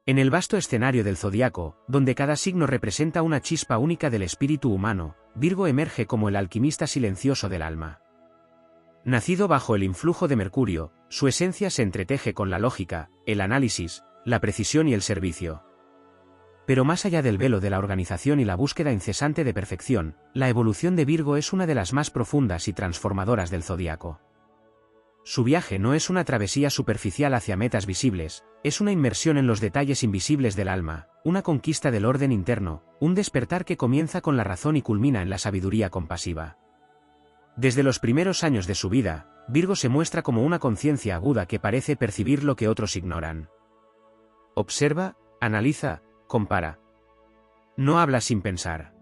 En el vasto escenario del zodiaco, donde cada signo representa una chispa única del espíritu humano, Virgo emerge como el alquimista silencioso del alma. Nacido bajo el influjo de Mercurio, su esencia se entreteje con la lógica, el análisis, la precisión y el servicio. Pero más allá del velo de la organización y la búsqueda incesante de perfección, la evolución de Virgo es una de las más profundas y transformadoras del zodiaco. Su viaje no es una travesía superficial hacia metas visibles, es una inmersión en los detalles invisibles del alma, una conquista del orden interno, un despertar que comienza con la razón y culmina en la sabiduría compasiva. Desde los primeros años de su vida, Virgo se muestra como una conciencia aguda que parece percibir lo que otros ignoran. Observa, analiza, compara. No habla sin pensar.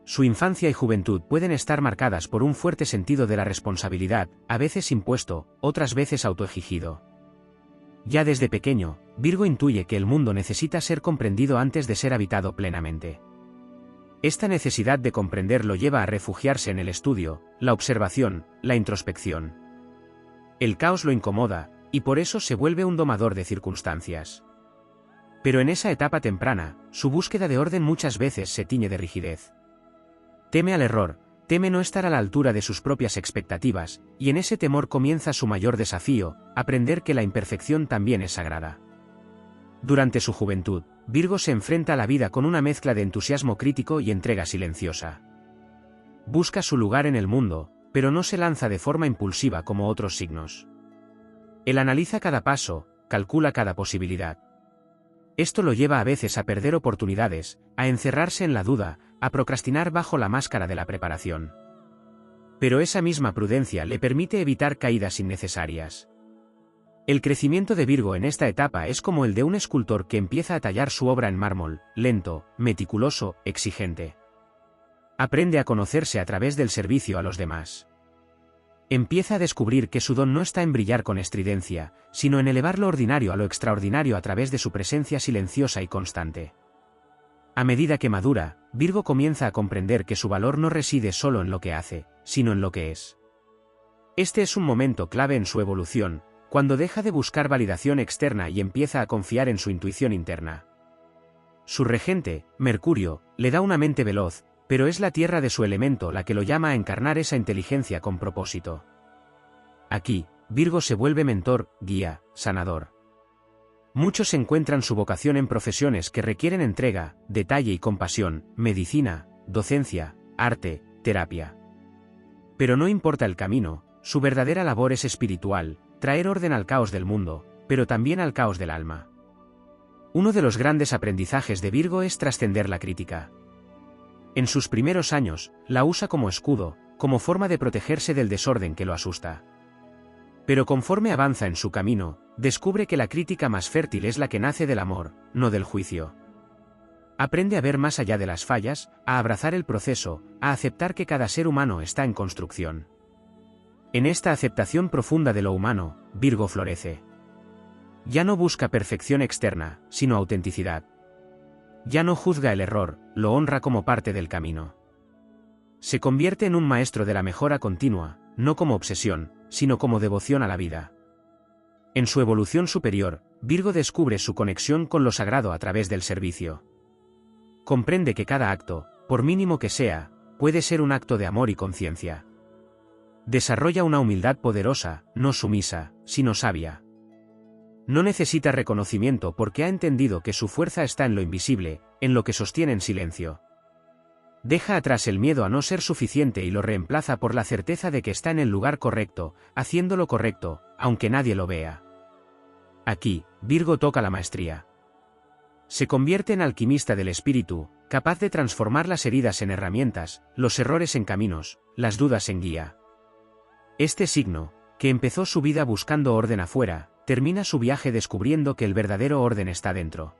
Su infancia y juventud pueden estar marcadas por un fuerte sentido de la responsabilidad, a veces impuesto, otras veces autoexigido. Ya desde pequeño, Virgo intuye que el mundo necesita ser comprendido antes de ser habitado plenamente. Esta necesidad de comprender lo lleva a refugiarse en el estudio, la observación, la introspección. El caos lo incomoda, y por eso se vuelve un domador de circunstancias. Pero en esa etapa temprana, su búsqueda de orden muchas veces se tiñe de rigidez. Teme al error, teme no estar a la altura de sus propias expectativas, y en ese temor comienza su mayor desafío, aprender que la imperfección también es sagrada. Durante su juventud, Virgo se enfrenta a la vida con una mezcla de entusiasmo crítico y entrega silenciosa. Busca su lugar en el mundo, pero no se lanza de forma impulsiva como otros signos. Él analiza cada paso, calcula cada posibilidad. Esto lo lleva a veces a perder oportunidades, a encerrarse en la duda, a procrastinar bajo la máscara de la preparación. Pero esa misma prudencia le permite evitar caídas innecesarias. El crecimiento de Virgo en esta etapa es como el de un escultor que empieza a tallar su obra en mármol, lento, meticuloso, exigente. Aprende a conocerse a través del servicio a los demás. Empieza a descubrir que su don no está en brillar con estridencia, sino en elevar lo ordinario a lo extraordinario a través de su presencia silenciosa y constante. A medida que madura, Virgo comienza a comprender que su valor no reside solo en lo que hace, sino en lo que es. Este es un momento clave en su evolución, cuando deja de buscar validación externa y empieza a confiar en su intuición interna. Su regente, Mercurio, le da una mente veloz, pero es la tierra de su elemento la que lo llama a encarnar esa inteligencia con propósito. Aquí, Virgo se vuelve mentor, guía, sanador. Muchos encuentran su vocación en profesiones que requieren entrega, detalle y compasión, medicina, docencia, arte, terapia. Pero no importa el camino, su verdadera labor es espiritual, traer orden al caos del mundo, pero también al caos del alma. Uno de los grandes aprendizajes de Virgo es trascender la crítica. En sus primeros años, la usa como escudo, como forma de protegerse del desorden que lo asusta. Pero conforme avanza en su camino, descubre que la crítica más fértil es la que nace del amor, no del juicio. Aprende a ver más allá de las fallas, a abrazar el proceso, a aceptar que cada ser humano está en construcción. En esta aceptación profunda de lo humano, Virgo florece. Ya no busca perfección externa, sino autenticidad. Ya no juzga el error, lo honra como parte del camino. Se convierte en un maestro de la mejora continua, no como obsesión, sino como devoción a la vida. En su evolución superior, Virgo descubre su conexión con lo sagrado a través del servicio. Comprende que cada acto, por mínimo que sea, puede ser un acto de amor y conciencia. Desarrolla una humildad poderosa, no sumisa, sino sabia. No necesita reconocimiento porque ha entendido que su fuerza está en lo invisible, en lo que sostiene en silencio. Deja atrás el miedo a no ser suficiente y lo reemplaza por la certeza de que está en el lugar correcto, haciendo lo correcto, aunque nadie lo vea. Aquí, Virgo toca la maestría. Se convierte en alquimista del espíritu, capaz de transformar las heridas en herramientas, los errores en caminos, las dudas en guía. Este signo, que empezó su vida buscando orden afuera, termina su viaje descubriendo que el verdadero orden está dentro.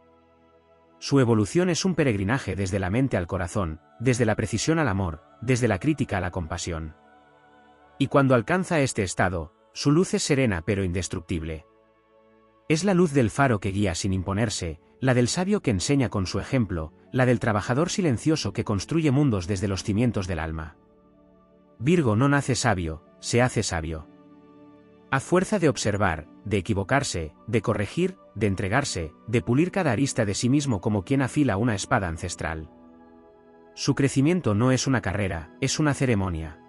Su evolución es un peregrinaje desde la mente al corazón, desde la precisión al amor, desde la crítica a la compasión. Y cuando alcanza este estado, su luz es serena pero indestructible. Es la luz del faro que guía sin imponerse, la del sabio que enseña con su ejemplo, la del trabajador silencioso que construye mundos desde los cimientos del alma. Virgo no nace sabio, se hace sabio. A fuerza de observar, de equivocarse, de corregir, de entregarse, de pulir cada arista de sí mismo como quien afila una espada ancestral. Su crecimiento no es una carrera, es una ceremonia.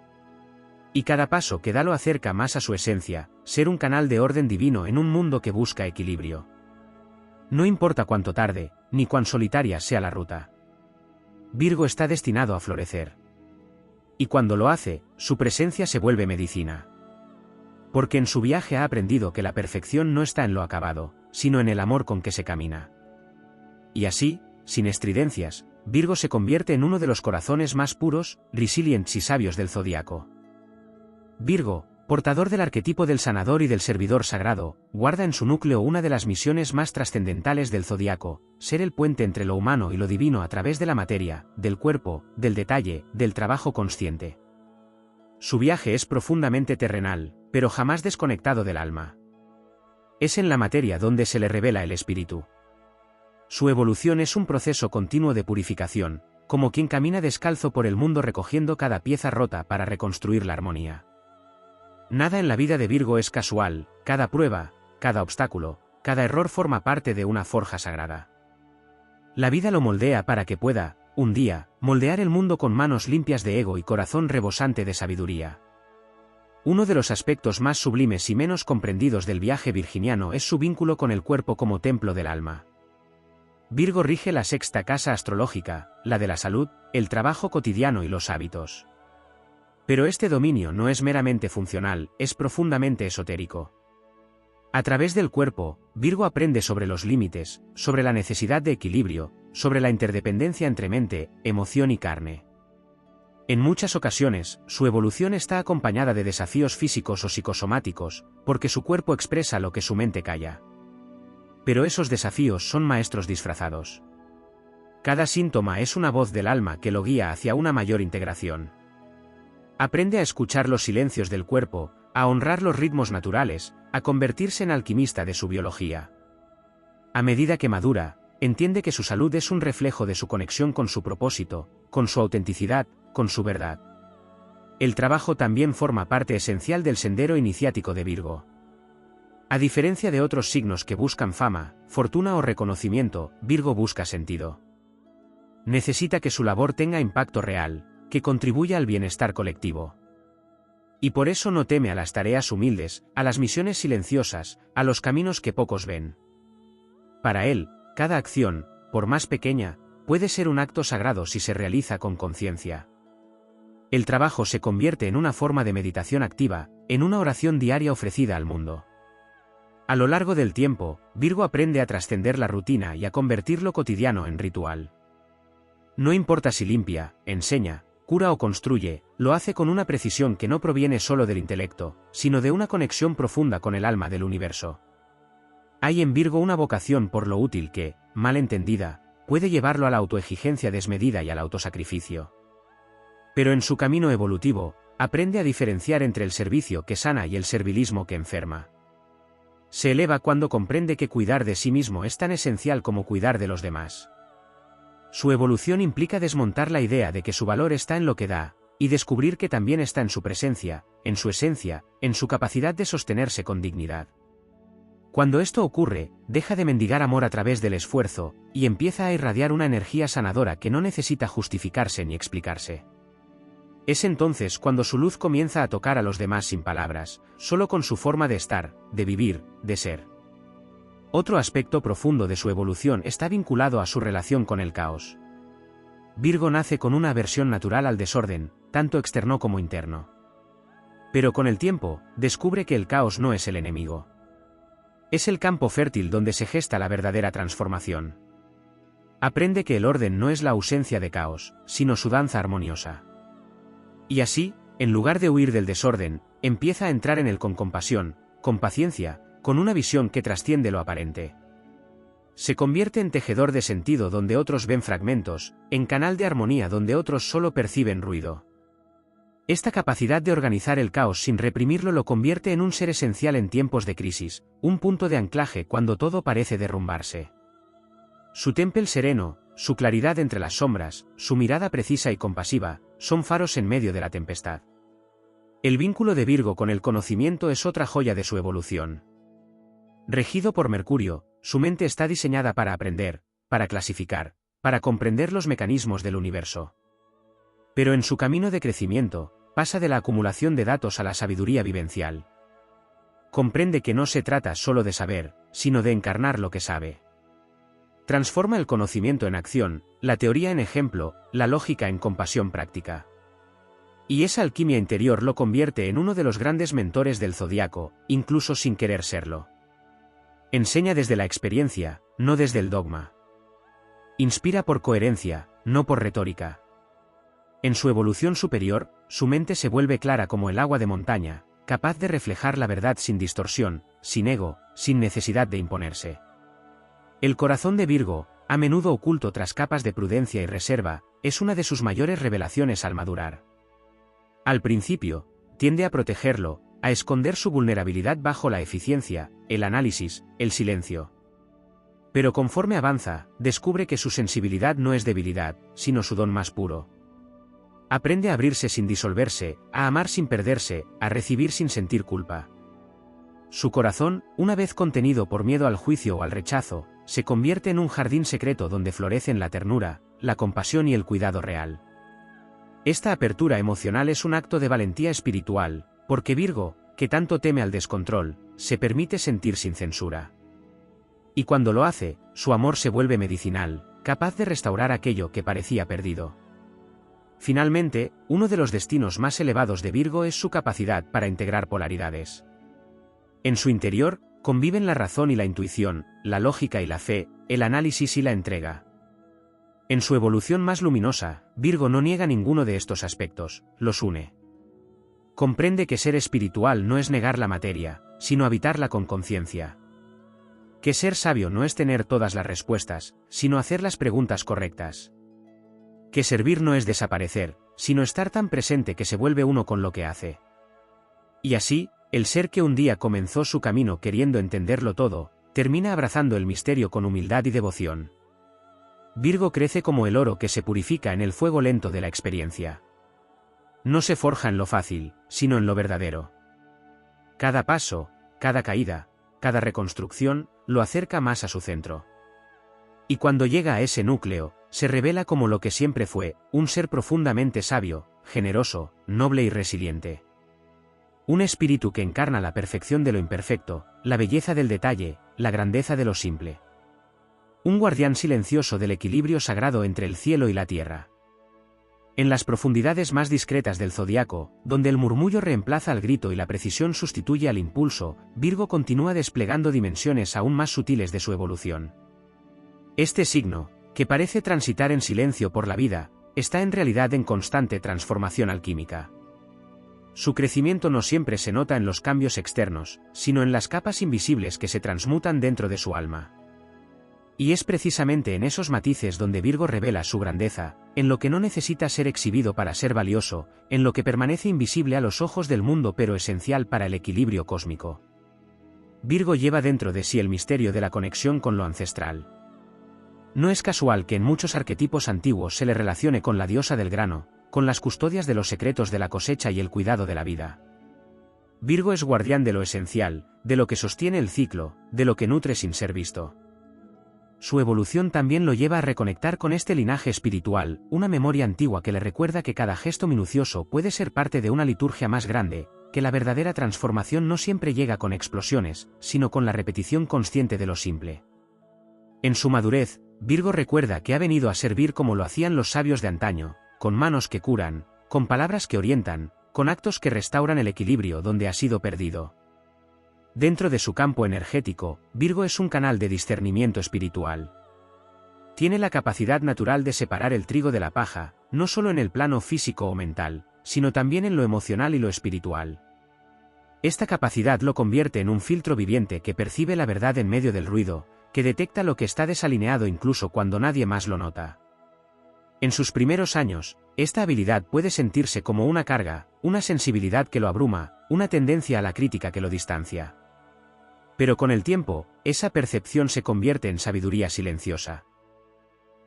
Y cada paso que da lo acerca más a su esencia, ser un canal de orden divino en un mundo que busca equilibrio. No importa cuánto tarde, ni cuán solitaria sea la ruta. Virgo está destinado a florecer. Y cuando lo hace, su presencia se vuelve medicina. Porque en su viaje ha aprendido que la perfección no está en lo acabado, sino en el amor con que se camina. Y así, sin estridencias, Virgo se convierte en uno de los corazones más puros, resilientes y sabios del zodiaco. Virgo, portador del arquetipo del sanador y del servidor sagrado, guarda en su núcleo una de las misiones más trascendentales del zodiaco, ser el puente entre lo humano y lo divino a través de la materia, del cuerpo, del detalle, del trabajo consciente. Su viaje es profundamente terrenal, pero jamás desconectado del alma. Es en la materia donde se le revela el espíritu. Su evolución es un proceso continuo de purificación, como quien camina descalzo por el mundo recogiendo cada pieza rota para reconstruir la armonía. Nada en la vida de Virgo es casual, cada prueba, cada obstáculo, cada error forma parte de una forja sagrada. La vida lo moldea para que pueda, un día, moldear el mundo con manos limpias de ego y corazón rebosante de sabiduría. Uno de los aspectos más sublimes y menos comprendidos del viaje virginiano es su vínculo con el cuerpo como templo del alma. Virgo rige la sexta casa astrológica, la de la salud, el trabajo cotidiano y los hábitos. Pero este dominio no es meramente funcional, es profundamente esotérico. A través del cuerpo, Virgo aprende sobre los límites, sobre la necesidad de equilibrio, sobre la interdependencia entre mente, emoción y carne. En muchas ocasiones, su evolución está acompañada de desafíos físicos o psicosomáticos, porque su cuerpo expresa lo que su mente calla. Pero esos desafíos son maestros disfrazados. Cada síntoma es una voz del alma que lo guía hacia una mayor integración. Aprende a escuchar los silencios del cuerpo, a honrar los ritmos naturales, a convertirse en alquimista de su biología. A medida que madura, entiende que su salud es un reflejo de su conexión con su propósito, con su autenticidad, con su verdad. El trabajo también forma parte esencial del sendero iniciático de Virgo. A diferencia de otros signos que buscan fama, fortuna o reconocimiento, Virgo busca sentido. Necesita que su labor tenga impacto real, que contribuya al bienestar colectivo. Y por eso no teme a las tareas humildes, a las misiones silenciosas, a los caminos que pocos ven. Para él, cada acción, por más pequeña, puede ser un acto sagrado si se realiza con conciencia. El trabajo se convierte en una forma de meditación activa, en una oración diaria ofrecida al mundo. A lo largo del tiempo, Virgo aprende a trascender la rutina y a convertir lo cotidiano en ritual. No importa si limpia, enseña, cura o construye, lo hace con una precisión que no proviene solo del intelecto, sino de una conexión profunda con el alma del universo. Hay en Virgo una vocación por lo útil que, mal entendida, puede llevarlo a la autoexigencia desmedida y al autosacrificio. Pero en su camino evolutivo, aprende a diferenciar entre el servicio que sana y el servilismo que enferma. Se eleva cuando comprende que cuidar de sí mismo es tan esencial como cuidar de los demás. Su evolución implica desmontar la idea de que su valor está en lo que da, y descubrir que también está en su presencia, en su esencia, en su capacidad de sostenerse con dignidad. Cuando esto ocurre, deja de mendigar amor a través del esfuerzo, y empieza a irradiar una energía sanadora que no necesita justificarse ni explicarse. Es entonces cuando su luz comienza a tocar a los demás sin palabras, solo con su forma de estar, de vivir, de ser. Otro aspecto profundo de su evolución está vinculado a su relación con el caos. Virgo nace con una aversión natural al desorden, tanto externo como interno. Pero con el tiempo, descubre que el caos no es el enemigo. Es el campo fértil donde se gesta la verdadera transformación. Aprende que el orden no es la ausencia de caos, sino su danza armoniosa. Y así, en lugar de huir del desorden, empieza a entrar en él con compasión, con paciencia, con una visión que trasciende lo aparente. Se convierte en tejedor de sentido donde otros ven fragmentos, en canal de armonía donde otros solo perciben ruido. Esta capacidad de organizar el caos sin reprimirlo lo convierte en un ser esencial en tiempos de crisis, un punto de anclaje cuando todo parece derrumbarse. Su temple sereno, su claridad entre las sombras, su mirada precisa y compasiva, son faros en medio de la tempestad. El vínculo de Virgo con el conocimiento es otra joya de su evolución. Regido por Mercurio, su mente está diseñada para aprender, para clasificar, para comprender los mecanismos del universo. Pero en su camino de crecimiento, pasa de la acumulación de datos a la sabiduría vivencial. Comprende que no se trata solo de saber, sino de encarnar lo que sabe. Transforma el conocimiento en acción, la teoría en ejemplo, la lógica en compasión práctica. Y esa alquimia interior lo convierte en uno de los grandes mentores del zodiaco, incluso sin querer serlo. Enseña desde la experiencia, no desde el dogma. Inspira por coherencia, no por retórica. En su evolución superior, su mente se vuelve clara como el agua de montaña, capaz de reflejar la verdad sin distorsión, sin ego, sin necesidad de imponerse. El corazón de Virgo, a menudo oculto tras capas de prudencia y reserva, es una de sus mayores revelaciones al madurar. Al principio, tiende a protegerlo, a esconder su vulnerabilidad bajo la eficiencia, el análisis, el silencio. Pero conforme avanza, descubre que su sensibilidad no es debilidad, sino su don más puro. Aprende a abrirse sin disolverse, a amar sin perderse, a recibir sin sentir culpa. Su corazón, una vez contenido por miedo al juicio o al rechazo, se convierte en un jardín secreto donde florecen la ternura, la compasión y el cuidado real. Esta apertura emocional es un acto de valentía espiritual, porque Virgo, que tanto teme al descontrol, se permite sentir sin censura. Y cuando lo hace, su amor se vuelve medicinal, capaz de restaurar aquello que parecía perdido. Finalmente, uno de los destinos más elevados de Virgo es su capacidad para integrar polaridades. En su interior, conviven la razón y la intuición, la lógica y la fe, el análisis y la entrega. En su evolución más luminosa, Virgo no niega ninguno de estos aspectos, los une. Comprende que ser espiritual no es negar la materia, sino habitarla con conciencia. Que ser sabio no es tener todas las respuestas, sino hacer las preguntas correctas. Que servir no es desaparecer, sino estar tan presente que se vuelve uno con lo que hace. Y así, el ser que un día comenzó su camino queriendo entenderlo todo, termina abrazando el misterio con humildad y devoción. Virgo crece como el oro que se purifica en el fuego lento de la experiencia. No se forja en lo fácil, sino en lo verdadero. Cada paso, cada caída, cada reconstrucción, lo acerca más a su centro. Y cuando llega a ese núcleo, se revela como lo que siempre fue, un ser profundamente sabio, generoso, noble y resiliente. Un espíritu que encarna la perfección de lo imperfecto, la belleza del detalle, la grandeza de lo simple. Un guardián silencioso del equilibrio sagrado entre el cielo y la tierra. En las profundidades más discretas del zodiaco, donde el murmullo reemplaza al grito y la precisión sustituye al impulso, Virgo continúa desplegando dimensiones aún más sutiles de su evolución. Este signo, que parece transitar en silencio por la vida, está en realidad en constante transformación alquímica. Su crecimiento no siempre se nota en los cambios externos, sino en las capas invisibles que se transmutan dentro de su alma. Y es precisamente en esos matices donde Virgo revela su grandeza, en lo que no necesita ser exhibido para ser valioso, en lo que permanece invisible a los ojos del mundo pero esencial para el equilibrio cósmico. Virgo lleva dentro de sí el misterio de la conexión con lo ancestral. No es casual que en muchos arquetipos antiguos se le relacione con la diosa del grano, con las custodias de los secretos de la cosecha y el cuidado de la vida. Virgo es guardián de lo esencial, de lo que sostiene el ciclo, de lo que nutre sin ser visto. Su evolución también lo lleva a reconectar con este linaje espiritual, una memoria antigua que le recuerda que cada gesto minucioso puede ser parte de una liturgia más grande, que la verdadera transformación no siempre llega con explosiones, sino con la repetición consciente de lo simple. En su madurez, Virgo recuerda que ha venido a servir como lo hacían los sabios de antaño, con manos que curan, con palabras que orientan, con actos que restauran el equilibrio donde ha sido perdido. Dentro de su campo energético, Virgo es un canal de discernimiento espiritual. Tiene la capacidad natural de separar el trigo de la paja, no solo en el plano físico o mental, sino también en lo emocional y lo espiritual. Esta capacidad lo convierte en un filtro viviente que percibe la verdad en medio del ruido, que detecta lo que está desalineado incluso cuando nadie más lo nota. En sus primeros años, esta habilidad puede sentirse como una carga, una sensibilidad que lo abruma, una tendencia a la crítica que lo distancia. Pero con el tiempo, esa percepción se convierte en sabiduría silenciosa.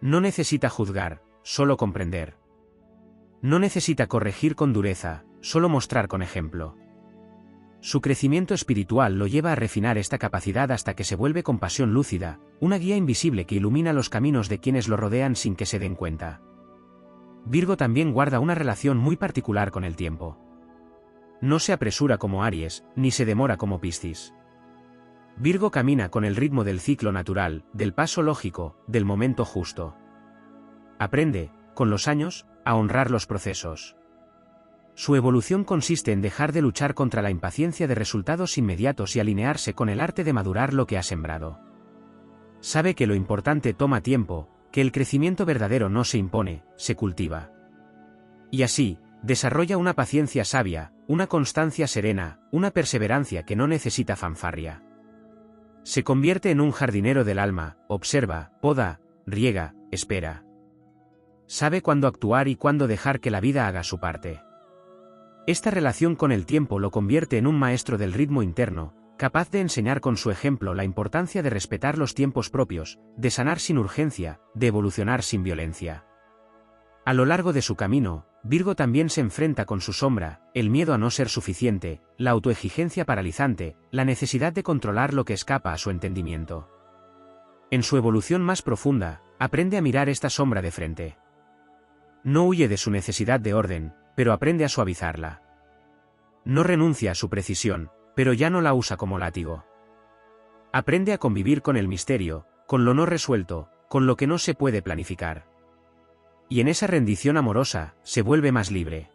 No necesita juzgar, solo comprender. No necesita corregir con dureza, solo mostrar con ejemplo. Su crecimiento espiritual lo lleva a refinar esta capacidad hasta que se vuelve compasión lúcida, una guía invisible que ilumina los caminos de quienes lo rodean sin que se den cuenta. Virgo también guarda una relación muy particular con el tiempo. No se apresura como Aries, ni se demora como Piscis. Virgo camina con el ritmo del ciclo natural, del paso lógico, del momento justo. Aprende, con los años, a honrar los procesos. Su evolución consiste en dejar de luchar contra la impaciencia de resultados inmediatos y alinearse con el arte de madurar lo que ha sembrado. Sabe que lo importante toma tiempo, que el crecimiento verdadero no se impone, se cultiva. Y así, desarrolla una paciencia sabia, una constancia serena, una perseverancia que no necesita fanfarria. Se convierte en un jardinero del alma, observa, poda, riega, espera. Sabe cuándo actuar y cuándo dejar que la vida haga su parte. Esta relación con el tiempo lo convierte en un maestro del ritmo interno, capaz de enseñar con su ejemplo la importancia de respetar los tiempos propios, de sanar sin urgencia, de evolucionar sin violencia. A lo largo de su camino, Virgo también se enfrenta con su sombra, el miedo a no ser suficiente, la autoexigencia paralizante, la necesidad de controlar lo que escapa a su entendimiento. En su evolución más profunda, aprende a mirar esta sombra de frente. No huye de su necesidad de orden, pero aprende a suavizarla. No renuncia a su precisión, pero ya no la usa como látigo. Aprende a convivir con el misterio, con lo no resuelto, con lo que no se puede planificar. Y en esa rendición amorosa, se vuelve más libre.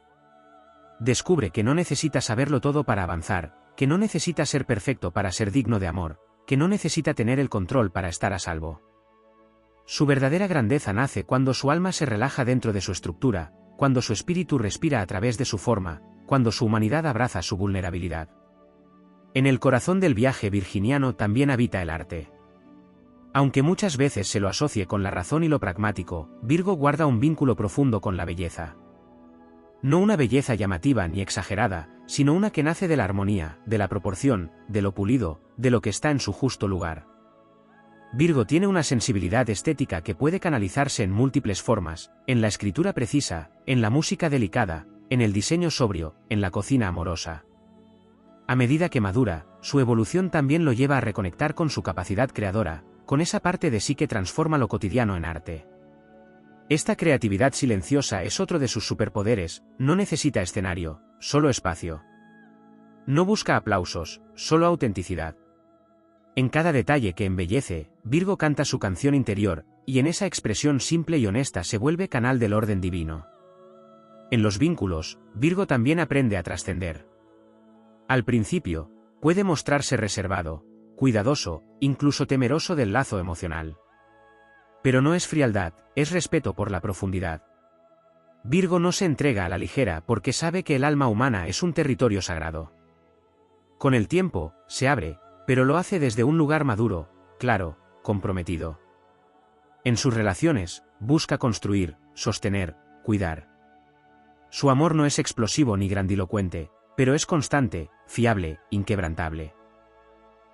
Descubre que no necesita saberlo todo para avanzar, que no necesita ser perfecto para ser digno de amor, que no necesita tener el control para estar a salvo. Su verdadera grandeza nace cuando su alma se relaja dentro de su estructura, cuando su espíritu respira a través de su forma, cuando su humanidad abraza su vulnerabilidad. En el corazón del viaje virginiano también habita el arte. Aunque muchas veces se lo asocie con la razón y lo pragmático, Virgo guarda un vínculo profundo con la belleza. No una belleza llamativa ni exagerada, sino una que nace de la armonía, de la proporción, de lo pulido, de lo que está en su justo lugar. Virgo tiene una sensibilidad estética que puede canalizarse en múltiples formas, en la escritura precisa, en la música delicada, en el diseño sobrio, en la cocina amorosa. A medida que madura, su evolución también lo lleva a reconectar con su capacidad creadora, con esa parte de sí que transforma lo cotidiano en arte. Esta creatividad silenciosa es otro de sus superpoderes, no necesita escenario, solo espacio. No busca aplausos, solo autenticidad. En cada detalle que embellece, Virgo canta su canción interior, y en esa expresión simple y honesta se vuelve canal del orden divino. En los vínculos, Virgo también aprende a trascender. Al principio, puede mostrarse reservado, cuidadoso, incluso temeroso del lazo emocional. Pero no es frialdad, es respeto por la profundidad. Virgo no se entrega a la ligera porque sabe que el alma humana es un territorio sagrado. Con el tiempo, se abre, pero lo hace desde un lugar maduro, claro, comprometido. En sus relaciones, busca construir, sostener, cuidar. Su amor no es explosivo ni grandilocuente, pero es constante, fiable, inquebrantable.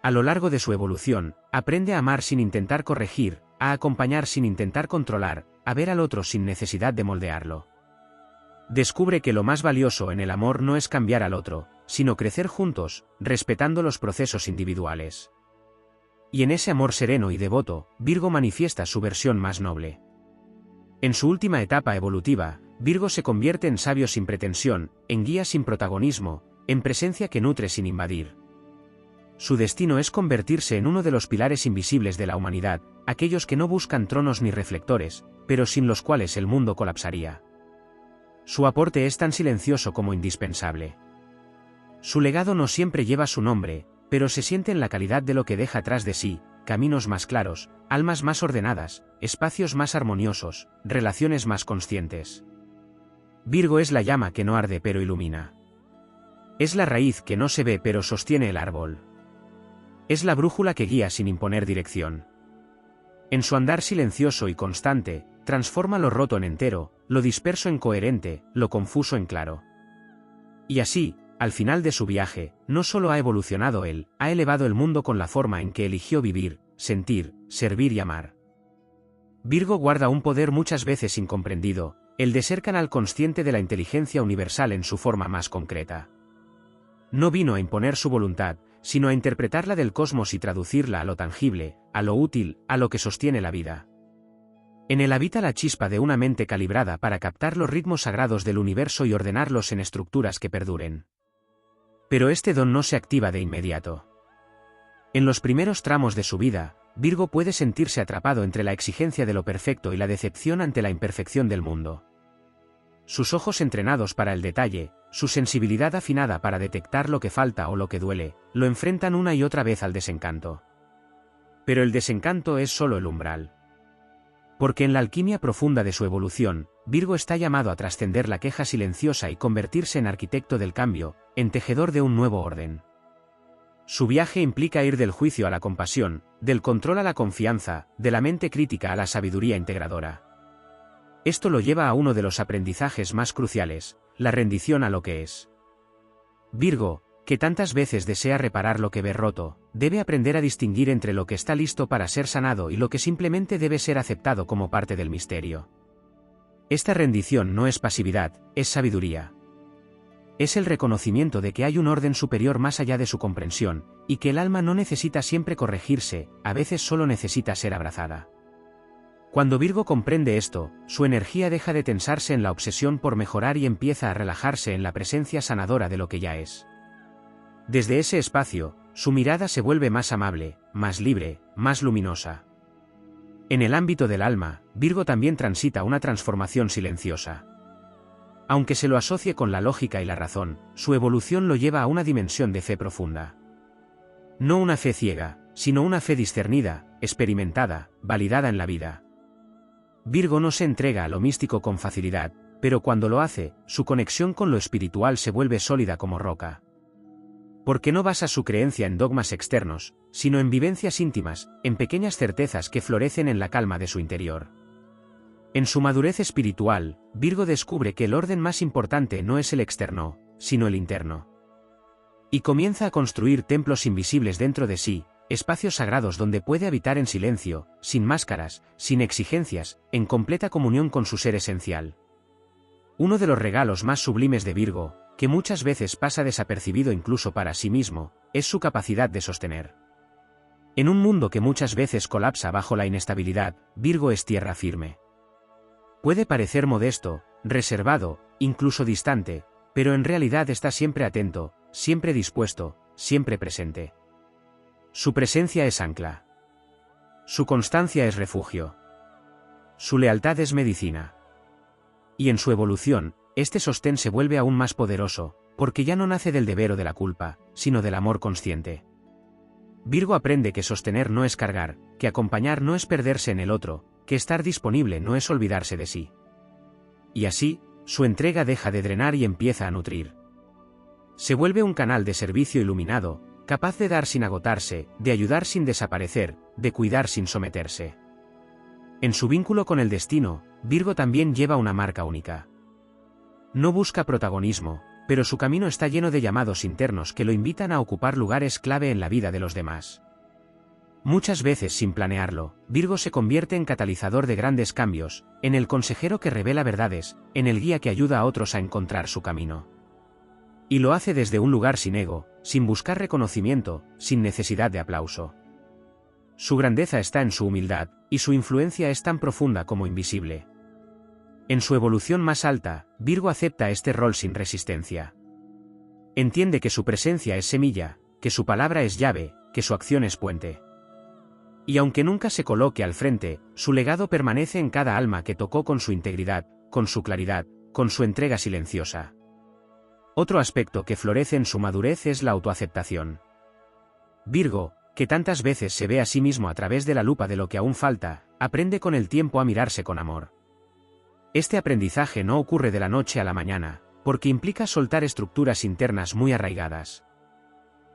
A lo largo de su evolución, aprende a amar sin intentar corregir, a acompañar sin intentar controlar, a ver al otro sin necesidad de moldearlo. Descubre que lo más valioso en el amor no es cambiar al otro, sino crecer juntos, respetando los procesos individuales. Y en ese amor sereno y devoto, Virgo manifiesta su versión más noble. En su última etapa evolutiva, Virgo se convierte en sabio sin pretensión, en guía sin protagonismo, en presencia que nutre sin invadir. Su destino es convertirse en uno de los pilares invisibles de la humanidad, aquellos que no buscan tronos ni reflectores, pero sin los cuales el mundo colapsaría. Su aporte es tan silencioso como indispensable. Su legado no siempre lleva su nombre, pero se siente en la calidad de lo que deja atrás de sí, caminos más claros, almas más ordenadas, espacios más armoniosos, relaciones más conscientes. Virgo es la llama que no arde pero ilumina. Es la raíz que no se ve pero sostiene el árbol. Es la brújula que guía sin imponer dirección. En su andar silencioso y constante, transforma lo roto en entero, lo disperso en coherente, lo confuso en claro. Y así, al final de su viaje, no solo ha evolucionado él, ha elevado el mundo con la forma en que eligió vivir, sentir, servir y amar. Virgo guarda un poder muchas veces incomprendido, el de ser canal consciente de la inteligencia universal en su forma más concreta. No vino a imponer su voluntad, sino a interpretarla del cosmos y traducirla a lo tangible, a lo útil, a lo que sostiene la vida. En él habita la chispa de una mente calibrada para captar los ritmos sagrados del universo y ordenarlos en estructuras que perduren. Pero este don no se activa de inmediato. En los primeros tramos de su vida, Virgo puede sentirse atrapado entre la exigencia de lo perfecto y la decepción ante la imperfección del mundo. Sus ojos entrenados para el detalle, su sensibilidad afinada para detectar lo que falta o lo que duele, lo enfrentan una y otra vez al desencanto. Pero el desencanto es solo el umbral. Porque en la alquimia profunda de su evolución, Virgo está llamado a trascender la queja silenciosa y convertirse en arquitecto del cambio, en tejedor de un nuevo orden. Su viaje implica ir del juicio a la compasión, del control a la confianza, de la mente crítica a la sabiduría integradora. Esto lo lleva a uno de los aprendizajes más cruciales, la rendición a lo que es. Virgo, que tantas veces desea reparar lo que ve roto, debe aprender a distinguir entre lo que está listo para ser sanado y lo que simplemente debe ser aceptado como parte del misterio. Esta rendición no es pasividad, es sabiduría. Es el reconocimiento de que hay un orden superior más allá de su comprensión, y que el alma no necesita siempre corregirse, a veces solo necesita ser abrazada. Cuando Virgo comprende esto, su energía deja de tensarse en la obsesión por mejorar y empieza a relajarse en la presencia sanadora de lo que ya es. Desde ese espacio, su mirada se vuelve más amable, más libre, más luminosa. En el ámbito del alma, Virgo también transita una transformación silenciosa. Aunque se lo asocie con la lógica y la razón, su evolución lo lleva a una dimensión de fe profunda. No una fe ciega, sino una fe discernida, experimentada, validada en la vida. Virgo no se entrega a lo místico con facilidad, pero cuando lo hace, su conexión con lo espiritual se vuelve sólida como roca. Porque no basa su creencia en dogmas externos, sino en vivencias íntimas, en pequeñas certezas que florecen en la calma de su interior. En su madurez espiritual, Virgo descubre que el orden más importante no es el externo, sino el interno. Y comienza a construir templos invisibles dentro de sí, espacios sagrados donde puede habitar en silencio, sin máscaras, sin exigencias, en completa comunión con su ser esencial. Uno de los regalos más sublimes de Virgo, que muchas veces pasa desapercibido incluso para sí mismo, es su capacidad de sostener. En un mundo que muchas veces colapsa bajo la inestabilidad, Virgo es tierra firme. Puede parecer modesto, reservado, incluso distante, pero en realidad está siempre atento, siempre dispuesto, siempre presente. Su presencia es ancla. Su constancia es refugio. Su lealtad es medicina. Y en su evolución, este sostén se vuelve aún más poderoso, porque ya no nace del deber o de la culpa, sino del amor consciente. Virgo aprende que sostener no es cargar, que acompañar no es perderse en el otro, que estar disponible no es olvidarse de sí. Y así, su entrega deja de drenar y empieza a nutrir. Se vuelve un canal de servicio iluminado, capaz de dar sin agotarse, de ayudar sin desaparecer, de cuidar sin someterse. En su vínculo con el destino, Virgo también lleva una marca única. No busca protagonismo, pero su camino está lleno de llamados internos que lo invitan a ocupar lugares clave en la vida de los demás. Muchas veces sin planearlo, Virgo se convierte en catalizador de grandes cambios, en el consejero que revela verdades, en el guía que ayuda a otros a encontrar su camino. Y lo hace desde un lugar sin ego, sin buscar reconocimiento, sin necesidad de aplauso. Su grandeza está en su humildad, y su influencia es tan profunda como invisible. En su evolución más alta, Virgo acepta este rol sin resistencia. Entiende que su presencia es semilla, que su palabra es llave, que su acción es puente. Y aunque nunca se coloque al frente, su legado permanece en cada alma que tocó con su integridad, con su claridad, con su entrega silenciosa. Otro aspecto que florece en su madurez es la autoaceptación. Virgo, que tantas veces se ve a sí mismo a través de la lupa de lo que aún falta, aprende con el tiempo a mirarse con amor. Este aprendizaje no ocurre de la noche a la mañana, porque implica soltar estructuras internas muy arraigadas.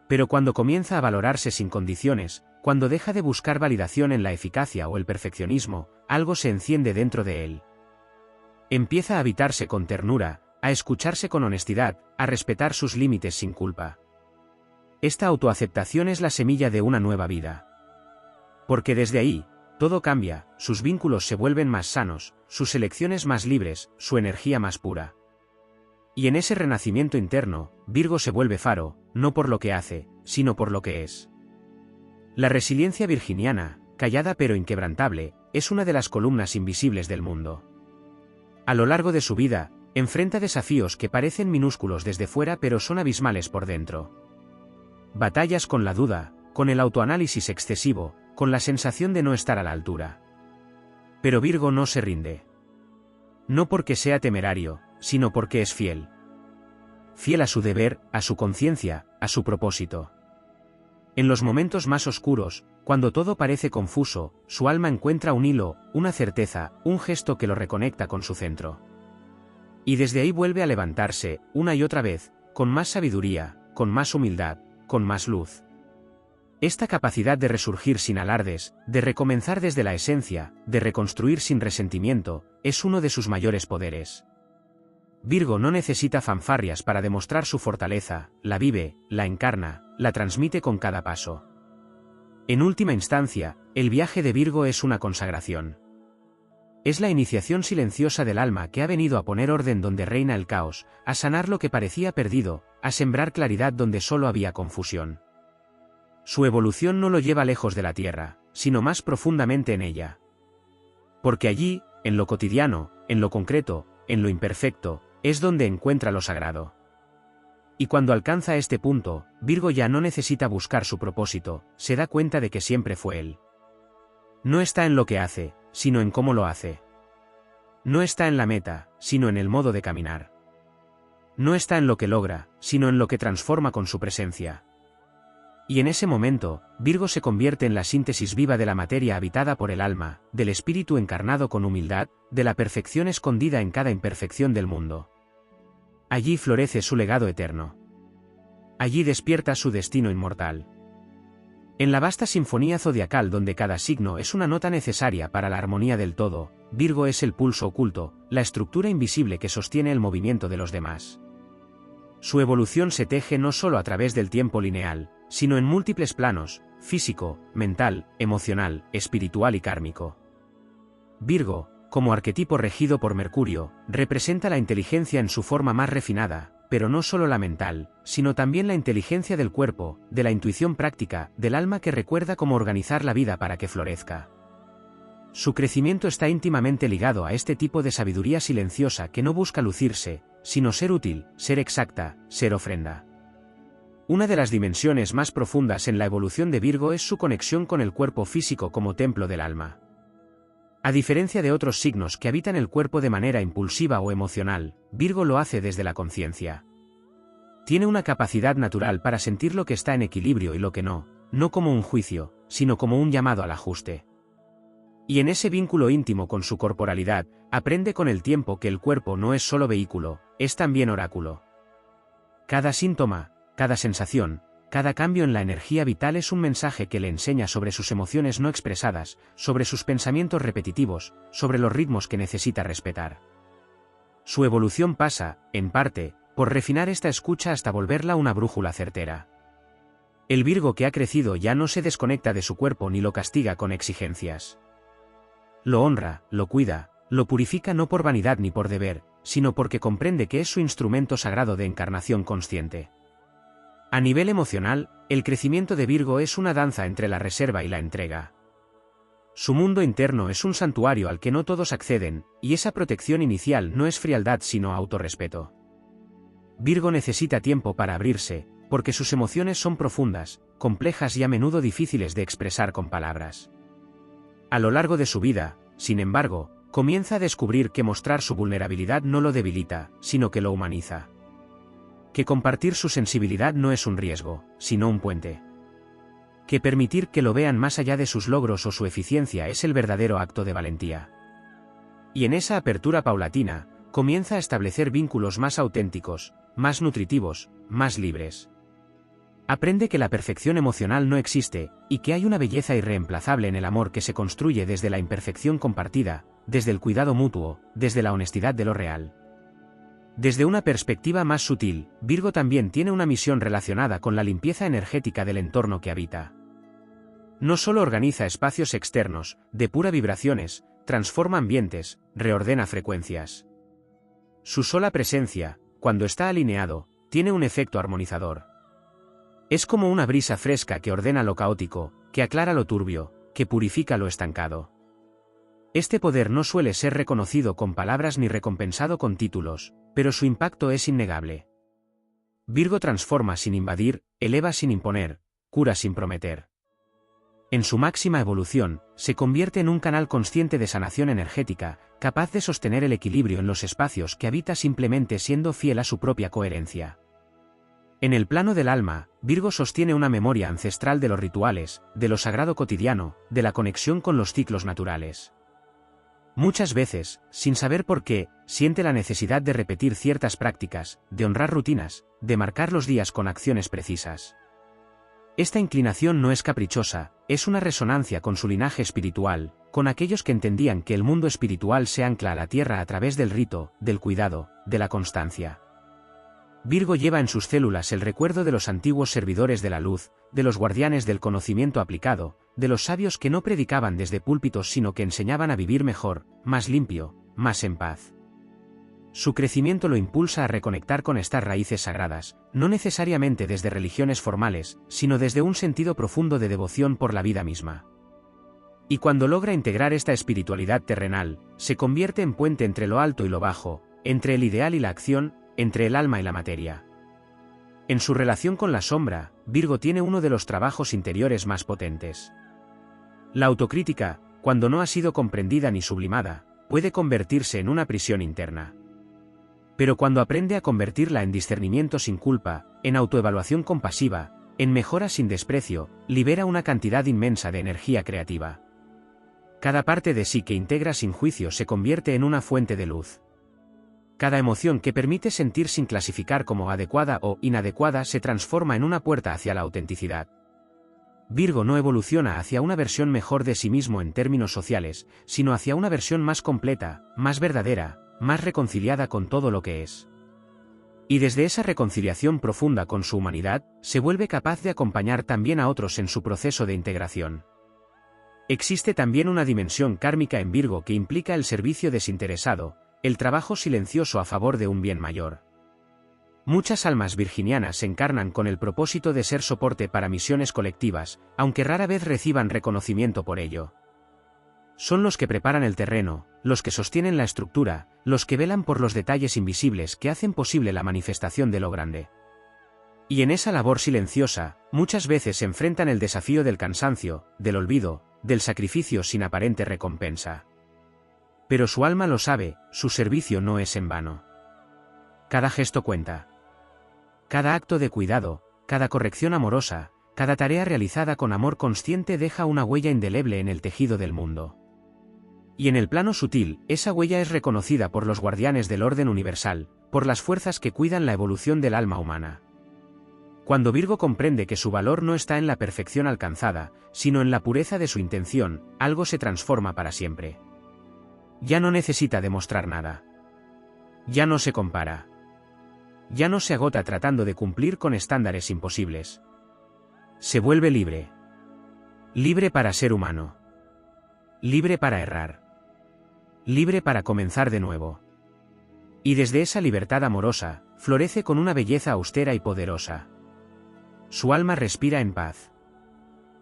Pero cuando comienza a valorarse sin condiciones, cuando deja de buscar validación en la eficacia o el perfeccionismo, algo se enciende dentro de él. Empieza a habitarse con ternura, a escucharse con honestidad, a respetar sus límites sin culpa. Esta autoaceptación es la semilla de una nueva vida. Porque desde ahí, Todo cambia, sus vínculos se vuelven más sanos, sus elecciones más libres, su energía más pura. Y en ese renacimiento interno, Virgo se vuelve faro, no por lo que hace, sino por lo que es. La resiliencia virginiana, callada pero inquebrantable, es una de las columnas invisibles del mundo. A lo largo de su vida, enfrenta desafíos que parecen minúsculos desde fuera pero son abismales por dentro. Batallas con la duda, con el autoanálisis excesivo, con la sensación de no estar a la altura. Pero Virgo no se rinde. No porque sea temerario, sino porque es fiel. Fiel a su deber, a su conciencia, a su propósito. En los momentos más oscuros, cuando todo parece confuso, su alma encuentra un hilo, una certeza, un gesto que lo reconecta con su centro. Y desde ahí vuelve a levantarse, una y otra vez, con más sabiduría, con más humildad, con más luz. Esta capacidad de resurgir sin alardes, de recomenzar desde la esencia, de reconstruir sin resentimiento, es uno de sus mayores poderes. Virgo no necesita fanfarrias para demostrar su fortaleza, la vive, la encarna, la transmite con cada paso. En última instancia, el viaje de Virgo es una consagración. Es la iniciación silenciosa del alma que ha venido a poner orden donde reina el caos, a sanar lo que parecía perdido, a sembrar claridad donde solo había confusión. Su evolución no lo lleva lejos de la Tierra, sino más profundamente en ella. Porque allí, en lo cotidiano, en lo concreto, en lo imperfecto, es donde encuentra lo sagrado. Y cuando alcanza este punto, Virgo ya no necesita buscar su propósito, se da cuenta de que siempre fue él. No está en lo que hace, sino en cómo lo hace. No está en la meta, sino en el modo de caminar. No está en lo que logra, sino en lo que transforma con su presencia. Y en ese momento, Virgo se convierte en la síntesis viva de la materia habitada por el alma, del espíritu encarnado con humildad, de la perfección escondida en cada imperfección del mundo. Allí florece su legado eterno. Allí despierta su destino inmortal. En la vasta sinfonía zodiacal donde cada signo es una nota necesaria para la armonía del todo, Virgo es el pulso oculto, la estructura invisible que sostiene el movimiento de los demás. Su evolución se teje no solo a través del tiempo lineal, sino en múltiples planos, físico, mental, emocional, espiritual y kármico. Virgo, como arquetipo regido por Mercurio, representa la inteligencia en su forma más refinada, pero no solo la mental, sino también la inteligencia del cuerpo, de la intuición práctica, del alma que recuerda cómo organizar la vida para que florezca. Su crecimiento está íntimamente ligado a este tipo de sabiduría silenciosa que no busca lucirse, sino ser útil, ser exacta, ser ofrenda. Una de las dimensiones más profundas en la evolución de Virgo es su conexión con el cuerpo físico como templo del alma. A diferencia de otros signos que habitan el cuerpo de manera impulsiva o emocional, Virgo lo hace desde la conciencia. Tiene una capacidad natural para sentir lo que está en equilibrio y lo que no, no como un juicio, sino como un llamado al ajuste. Y en ese vínculo íntimo con su corporalidad, aprende con el tiempo que el cuerpo no es solo vehículo, es también oráculo. Cada síntoma, cada sensación, cada cambio en la energía vital es un mensaje que le enseña sobre sus emociones no expresadas, sobre sus pensamientos repetitivos, sobre los ritmos que necesita respetar. Su evolución pasa, en parte, por refinar esta escucha hasta volverla una brújula certera. El Virgo que ha crecido ya no se desconecta de su cuerpo ni lo castiga con exigencias. Lo honra, lo cuida, lo purifica no por vanidad ni por deber, sino porque comprende que es su instrumento sagrado de encarnación consciente. A nivel emocional, el crecimiento de Virgo es una danza entre la reserva y la entrega. Su mundo interno es un santuario al que no todos acceden, y esa protección inicial no es frialdad sino autorrespeto. Virgo necesita tiempo para abrirse, porque sus emociones son profundas, complejas y a menudo difíciles de expresar con palabras. A lo largo de su vida, sin embargo, comienza a descubrir que mostrar su vulnerabilidad no lo debilita, sino que lo humaniza. Que compartir su sensibilidad no es un riesgo, sino un puente. Que permitir que lo vean más allá de sus logros o su eficiencia es el verdadero acto de valentía. Y en esa apertura paulatina, comienza a establecer vínculos más auténticos, más nutritivos, más libres. Aprende que la perfección emocional no existe, y que hay una belleza irreemplazable en el amor que se construye desde la imperfección compartida, desde el cuidado mutuo, desde la honestidad de lo real. Desde una perspectiva más sutil, Virgo también tiene una misión relacionada con la limpieza energética del entorno que habita. No solo organiza espacios externos, depura vibraciones, transforma ambientes, reordena frecuencias. Su sola presencia, cuando está alineado, tiene un efecto armonizador. Es como una brisa fresca que ordena lo caótico, que aclara lo turbio, que purifica lo estancado. Este poder no suele ser reconocido con palabras ni recompensado con títulos, pero su impacto es innegable. Virgo transforma sin invadir, eleva sin imponer, cura sin prometer. En su máxima evolución, se convierte en un canal consciente de sanación energética, capaz de sostener el equilibrio en los espacios que habita simplemente siendo fiel a su propia coherencia. En el plano del alma, Virgo sostiene una memoria ancestral de los rituales, de lo sagrado cotidiano, de la conexión con los ciclos naturales. Muchas veces, sin saber por qué, siente la necesidad de repetir ciertas prácticas, de honrar rutinas, de marcar los días con acciones precisas. Esta inclinación no es caprichosa, es una resonancia con su linaje espiritual, con aquellos que entendían que el mundo espiritual se ancla a la tierra a través del rito, del cuidado, de la constancia. Virgo lleva en sus células el recuerdo de los antiguos servidores de la luz, de los guardianes del conocimiento aplicado, de los sabios que no predicaban desde púlpitos sino que enseñaban a vivir mejor, más limpio, más en paz. Su crecimiento lo impulsa a reconectar con estas raíces sagradas, no necesariamente desde religiones formales, sino desde un sentido profundo de devoción por la vida misma. Y cuando logra integrar esta espiritualidad terrenal, se convierte en puente entre lo alto y lo bajo, entre el ideal y la acción, entre el alma y la materia. En su relación con la sombra, Virgo tiene uno de los trabajos interiores más potentes. La autocrítica, cuando no ha sido comprendida ni sublimada, puede convertirse en una prisión interna. Pero cuando aprende a convertirla en discernimiento sin culpa, en autoevaluación compasiva, en mejora sin desprecio, libera una cantidad inmensa de energía creativa. Cada parte de sí que integra sin juicio se convierte en una fuente de luz. Cada emoción que permite sentir sin clasificar como adecuada o inadecuada se transforma en una puerta hacia la autenticidad. Virgo no evoluciona hacia una versión mejor de sí mismo en términos sociales, sino hacia una versión más completa, más verdadera, más reconciliada con todo lo que es. Y desde esa reconciliación profunda con su humanidad, se vuelve capaz de acompañar también a otros en su proceso de integración. Existe también una dimensión kármica en Virgo que implica el servicio desinteresado, el trabajo silencioso a favor de un bien mayor. Muchas almas virginianas se encarnan con el propósito de ser soporte para misiones colectivas, aunque rara vez reciban reconocimiento por ello. Son los que preparan el terreno, los que sostienen la estructura, los que velan por los detalles invisibles que hacen posible la manifestación de lo grande. Y en esa labor silenciosa, muchas veces se enfrentan el desafío del cansancio, del olvido, del sacrificio sin aparente recompensa. Pero su alma lo sabe, su servicio no es en vano. Cada gesto cuenta. Cada acto de cuidado, cada corrección amorosa, cada tarea realizada con amor consciente deja una huella indeleble en el tejido del mundo. Y en el plano sutil, esa huella es reconocida por los guardianes del orden universal, por las fuerzas que cuidan la evolución del alma humana. Cuando Virgo comprende que su valor no está en la perfección alcanzada, sino en la pureza de su intención, algo se transforma para siempre. Ya no necesita demostrar nada. Ya no se compara. Ya no se agota tratando de cumplir con estándares imposibles. Se vuelve libre. Libre para ser humano. Libre para errar. Libre para comenzar de nuevo. Y desde esa libertad amorosa, florece con una belleza austera y poderosa. Su alma respira en paz.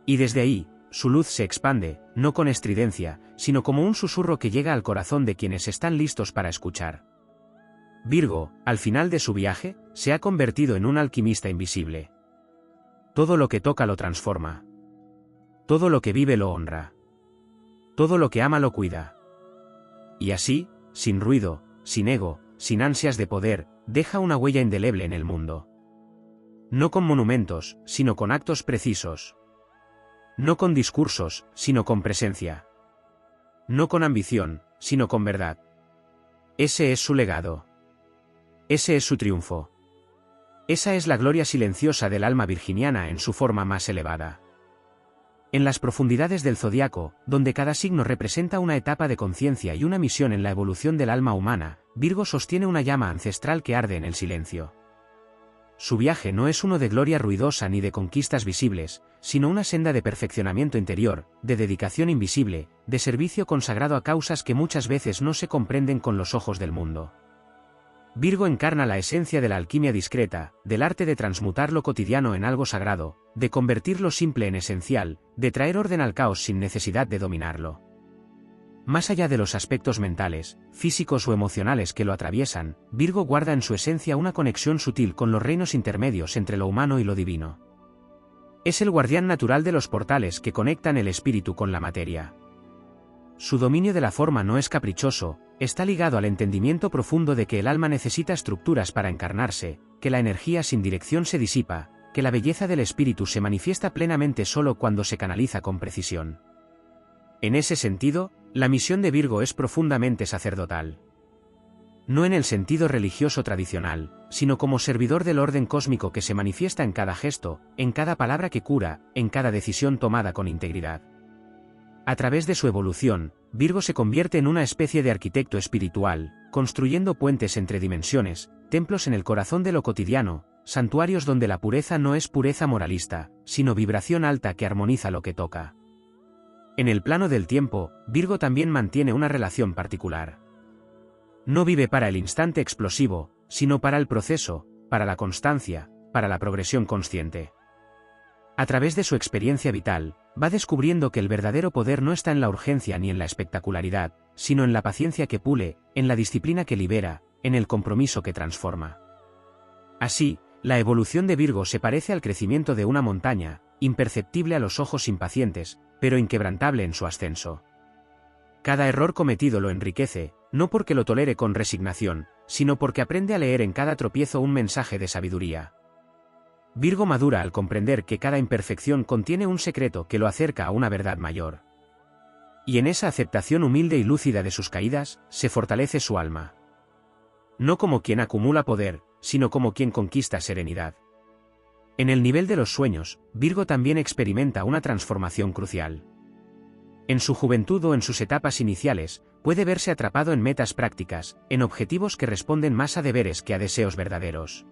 Y desde ahí, su luz se expande, no con estridencia, sino como un susurro que llega al corazón de quienes están listos para escuchar. Virgo, al final de su viaje, se ha convertido en un alquimista invisible. Todo lo que toca lo transforma. Todo lo que vive lo honra. Todo lo que ama lo cuida. Y así, sin ruido, sin ego, sin ansias de poder, deja una huella indeleble en el mundo. No con monumentos, sino con actos precisos. No con discursos, sino con presencia. No con ambición, sino con verdad. Ese es su legado. Ese es su triunfo. Esa es la gloria silenciosa del alma virginiana en su forma más elevada. En las profundidades del zodiaco, donde cada signo representa una etapa de conciencia y una misión en la evolución del alma humana, Virgo sostiene una llama ancestral que arde en el silencio. Su viaje no es uno de gloria ruidosa ni de conquistas visibles, sino una senda de perfeccionamiento interior, de dedicación invisible, de servicio consagrado a causas que muchas veces no se comprenden con los ojos del mundo. Virgo encarna la esencia de la alquimia discreta, del arte de transmutar lo cotidiano en algo sagrado, de convertir lo simple en esencial, de traer orden al caos sin necesidad de dominarlo. Más allá de los aspectos mentales, físicos o emocionales que lo atraviesan, Virgo guarda en su esencia una conexión sutil con los reinos intermedios entre lo humano y lo divino. Es el guardián natural de los portales que conectan el espíritu con la materia. Su dominio de la forma no es caprichoso, está ligado al entendimiento profundo de que el alma necesita estructuras para encarnarse, que la energía sin dirección se disipa, que la belleza del espíritu se manifiesta plenamente solo cuando se canaliza con precisión. En ese sentido, la misión de Virgo es profundamente sacerdotal. No en el sentido religioso tradicional, sino como servidor del orden cósmico que se manifiesta en cada gesto, en cada palabra que cura, en cada decisión tomada con integridad. A través de su evolución, Virgo se convierte en una especie de arquitecto espiritual, construyendo puentes entre dimensiones, templos en el corazón de lo cotidiano, santuarios donde la pureza no es pureza moralista, sino vibración alta que armoniza lo que toca. En el plano del tiempo, Virgo también mantiene una relación particular. No vive para el instante explosivo, sino para el proceso, para la constancia, para la progresión consciente. A través de su experiencia vital, va descubriendo que el verdadero poder no está en la urgencia ni en la espectacularidad, sino en la paciencia que pule, en la disciplina que libera, en el compromiso que transforma. Así, la evolución de Virgo se parece al crecimiento de una montaña, imperceptible a los ojos impacientes, pero inquebrantable en su ascenso. Cada error cometido lo enriquece, no porque lo tolere con resignación, sino porque aprende a leer en cada tropiezo un mensaje de sabiduría. Virgo madura al comprender que cada imperfección contiene un secreto que lo acerca a una verdad mayor. Y en esa aceptación humilde y lúcida de sus caídas, se fortalece su alma. No como quien acumula poder, sino como quien conquista serenidad. En el nivel de los sueños, Virgo también experimenta una transformación crucial. En su juventud o en sus etapas iniciales, puede verse atrapado en metas prácticas, en objetivos que responden más a deberes que a deseos verdaderos.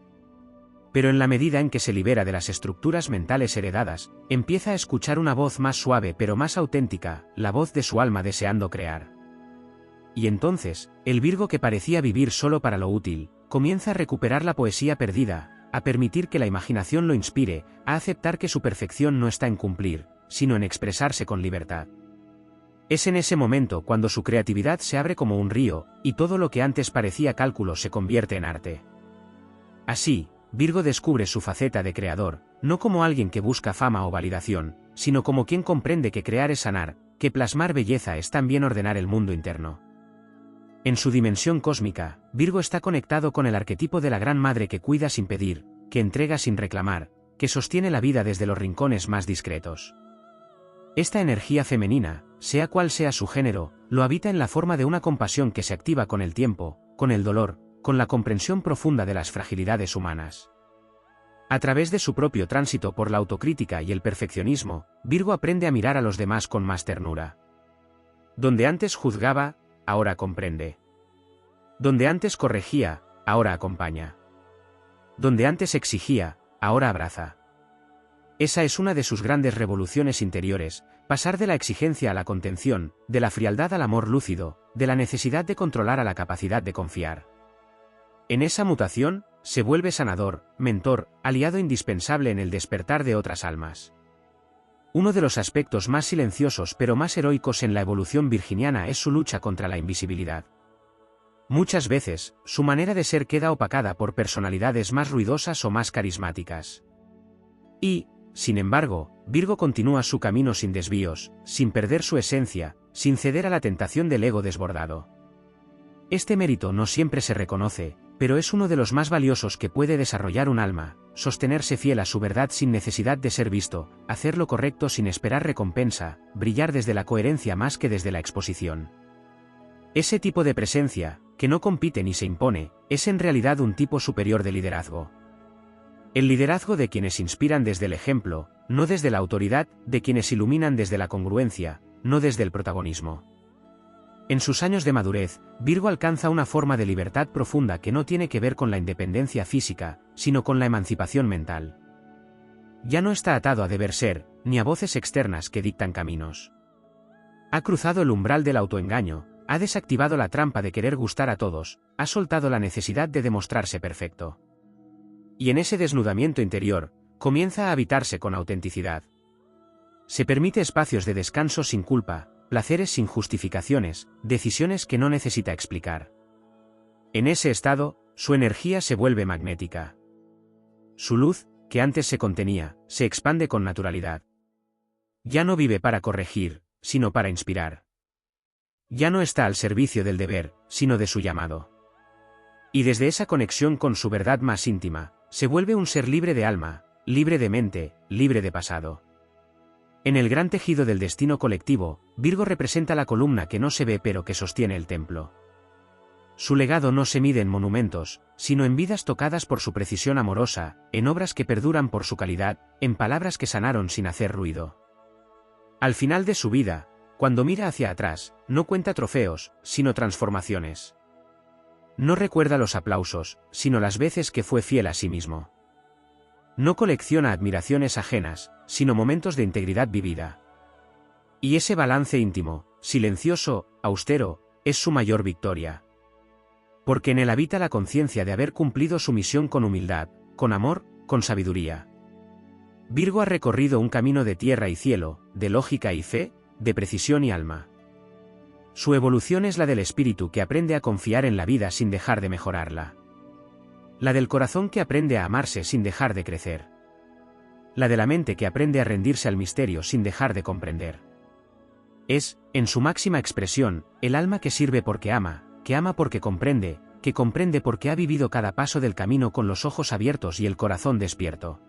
Pero en la medida en que se libera de las estructuras mentales heredadas, empieza a escuchar una voz más suave pero más auténtica, la voz de su alma deseando crear. Y entonces, el Virgo que parecía vivir solo para lo útil, comienza a recuperar la poesía perdida, a permitir que la imaginación lo inspire, a aceptar que su perfección no está en cumplir, sino en expresarse con libertad. Es en ese momento cuando su creatividad se abre como un río, y todo lo que antes parecía cálculo se convierte en arte. Así, Virgo descubre su faceta de creador, no como alguien que busca fama o validación, sino como quien comprende que crear es sanar, que plasmar belleza es también ordenar el mundo interno. En su dimensión cósmica, Virgo está conectado con el arquetipo de la gran madre que cuida sin pedir, que entrega sin reclamar, que sostiene la vida desde los rincones más discretos. Esta energía femenina, sea cual sea su género, lo habita en la forma de una compasión que se activa con el tiempo, con el dolor, con la comprensión profunda de las fragilidades humanas. A través de su propio tránsito por la autocrítica y el perfeccionismo, Virgo aprende a mirar a los demás con más ternura. Donde antes juzgaba, ahora comprende. Donde antes corregía, ahora acompaña. Donde antes exigía, ahora abraza. Esa es una de sus grandes revoluciones interiores, pasar de la exigencia a la contención, de la frialdad al amor lúcido, de la necesidad de controlar a la capacidad de confiar. En esa mutación, se vuelve sanador, mentor, aliado indispensable en el despertar de otras almas. Uno de los aspectos más silenciosos pero más heroicos en la evolución virginiana es su lucha contra la invisibilidad. Muchas veces, su manera de ser queda opacada por personalidades más ruidosas o más carismáticas. Y, sin embargo, Virgo continúa su camino sin desvíos, sin perder su esencia, sin ceder a la tentación del ego desbordado. Este mérito no siempre se reconoce, pero es uno de los más valiosos que puede desarrollar un alma, sostenerse fiel a su verdad sin necesidad de ser visto, hacer lo correcto sin esperar recompensa, brillar desde la coherencia más que desde la exposición. Ese tipo de presencia, que no compite ni se impone, es en realidad un tipo superior de liderazgo. El liderazgo de quienes inspiran desde el ejemplo, no desde la autoridad, de quienes iluminan desde la congruencia, no desde el protagonismo. En sus años de madurez, Virgo alcanza una forma de libertad profunda que no tiene que ver con la independencia física, sino con la emancipación mental. Ya no está atado a deber ser, ni a voces externas que dictan caminos. Ha cruzado el umbral del autoengaño, ha desactivado la trampa de querer gustar a todos, ha soltado la necesidad de demostrarse perfecto. Y en ese desnudamiento interior, comienza a habitarse con autenticidad. Se permite espacios de descanso sin culpa, placeres sin justificaciones, decisiones que no necesita explicar. En ese estado, su energía se vuelve magnética. Su luz, que antes se contenía, se expande con naturalidad. Ya no vive para corregir, sino para inspirar. Ya no está al servicio del deber, sino de su llamado. Y desde esa conexión con su verdad más íntima, se vuelve un ser libre de alma, libre de mente, libre de pasado. En el gran tejido del destino colectivo, Virgo representa la columna que no se ve pero que sostiene el templo. Su legado no se mide en monumentos, sino en vidas tocadas por su precisión amorosa, en obras que perduran por su calidad, en palabras que sanaron sin hacer ruido. Al final de su vida, cuando mira hacia atrás, no cuenta trofeos, sino transformaciones. No recuerda los aplausos, sino las veces que fue fiel a sí mismo. No colecciona admiraciones ajenas, sino momentos de integridad vivida. Y ese balance íntimo, silencioso, austero, es su mayor victoria. Porque en él habita la conciencia de haber cumplido su misión con humildad, con amor, con sabiduría. Virgo ha recorrido un camino de tierra y cielo, de lógica y fe, de precisión y alma. Su evolución es la del espíritu que aprende a confiar en la vida sin dejar de mejorarla. La del corazón que aprende a amarse sin dejar de crecer. La de la mente que aprende a rendirse al misterio sin dejar de comprender. Es, en su máxima expresión, el alma que sirve porque ama, que ama porque comprende, que comprende porque ha vivido cada paso del camino con los ojos abiertos y el corazón despierto.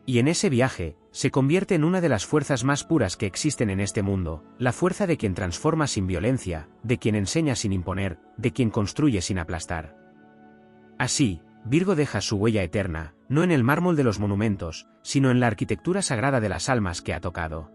Y en ese viaje, se convierte en una de las fuerzas más puras que existen en este mundo, la fuerza de quien transforma sin violencia, de quien enseña sin imponer, de quien construye sin aplastar. Así, Virgo deja su huella eterna, no en el mármol de los monumentos, sino en la arquitectura sagrada de las almas que ha tocado.